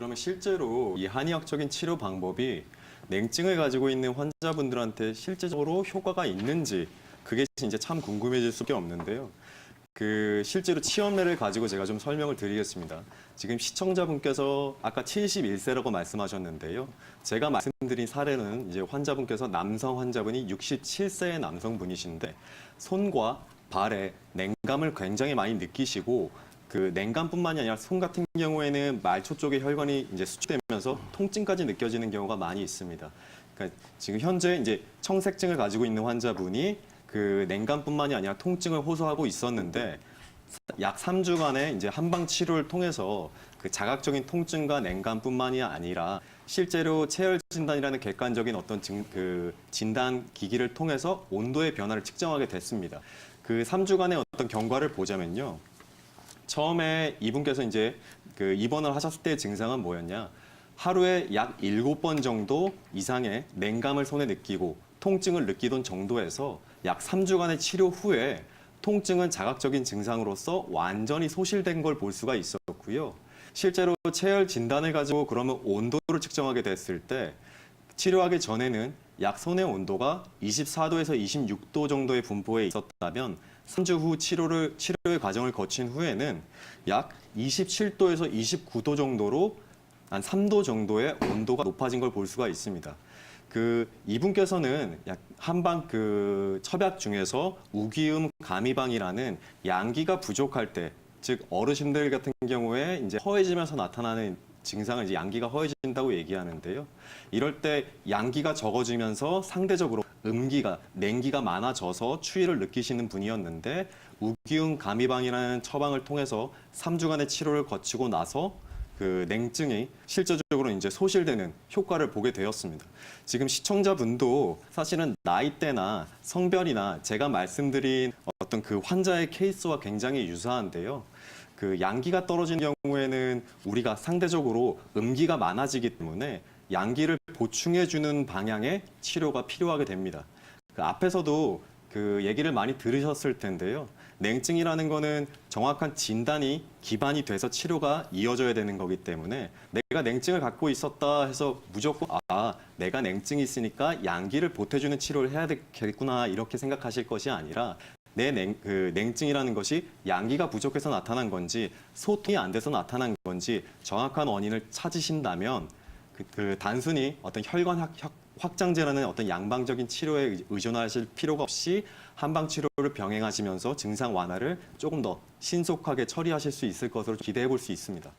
그러면 실제로 이 한의학적인 치료 방법이 냉증을 가지고 있는 환자분들한테 실제적으로 효과가 있는지 그게 이제 참 궁금해질 수밖에 없는데요. 실제로 치연례를 가지고 제가 좀 설명을 드리겠습니다. 지금 시청자분께서 아까 71세라고 말씀하셨는데요. 제가 말씀드린 사례는 이제 환자분께서 남성 환자분이 67세의 남성분이신데 손과 발에 냉감을 굉장히 많이 느끼시고 그 냉감뿐만이 아니라 손 같은 경우에는 말초 쪽에 혈관이 이제 수축되면서 통증까지 느껴지는 경우가 많이 있습니다. 그러니까 지금 현재 이제 청색증을 가지고 있는 환자분이 그 냉감뿐만이 아니라 통증을 호소하고 있었는데 약 3주간의 이제 한방 치료를 통해서 그 자각적인 통증과 냉감뿐만이 아니라 실제로 체열 진단이라는 객관적인 어떤 진단 기기를 통해서 온도의 변화를 측정하게 됐습니다. 그 3주간의 어떤 경과를 보자면요. 처음에 이분께서 이제 입원을 하셨을 때의 증상은 뭐였냐? 하루에 약 7번 정도 이상의 냉감을 손에 느끼고 통증을 느끼던 정도에서 약 3주간의 치료 후에 통증은 자각적인 증상으로서 완전히 소실된 걸 볼 수가 있었고요. 실제로 체열 진단을 가지고 그러면 온도를 측정하게 됐을 때 치료하기 전에는 약 손의 온도가 24도에서 26도 정도의 분포에 있었다면 3주 후 치료의 과정을 거친 후에는 약 27도에서 29도 정도로 한 3도 정도의 온도가 높아진 걸 볼 수가 있습니다. 이분께서는 한방 첩약 중에서 우기음 가미방이라는 양기가 부족할 때, 즉 어르신들 같은 경우에 이제 허해지면서 나타나는 증상을 이제 양기가 허해진다고 얘기하는데요. 이럴 때 양기가 적어지면서 상대적으로 냉기가 많아져서 추위를 느끼시는 분이었는데 우기음 가미방이라는 처방을 통해서 3주간의 치료를 거치고 나서 그 냉증이 실제적으로 이제 소실되는 효과를 보게 되었습니다. 지금 시청자분도 사실은 나이대나 성별이나 제가 말씀드린 어떤 그 환자의 케이스와 굉장히 유사한데요. 양기가 떨어지는 경우에는 우리가 상대적으로 음기가 많아지기 때문에 양기를 보충해주는 방향의 치료가 필요하게 됩니다. 앞에서도 얘기를 많이 들으셨을 텐데요. 냉증이라는 거는 정확한 진단이 기반이 돼서 치료가 이어져야 되는 거기 때문에 내가 냉증을 갖고 있었다 해서 무조건 내가 냉증이 있으니까 양기를 보태주는 치료를 해야 되겠구나 이렇게 생각하실 것이 아니라 내 냉증이라는 것이 양기가 부족해서 나타난 건지 소통이 안 돼서 나타난 건지 정확한 원인을 찾으신다면 단순히 어떤 혈관 확장제라는 어떤 양방적인 치료에 의존하실 필요가 없이 한방 치료를 병행하시면서 증상 완화를 조금 더 신속하게 처리하실 수 있을 것으로 기대해 볼 수 있습니다.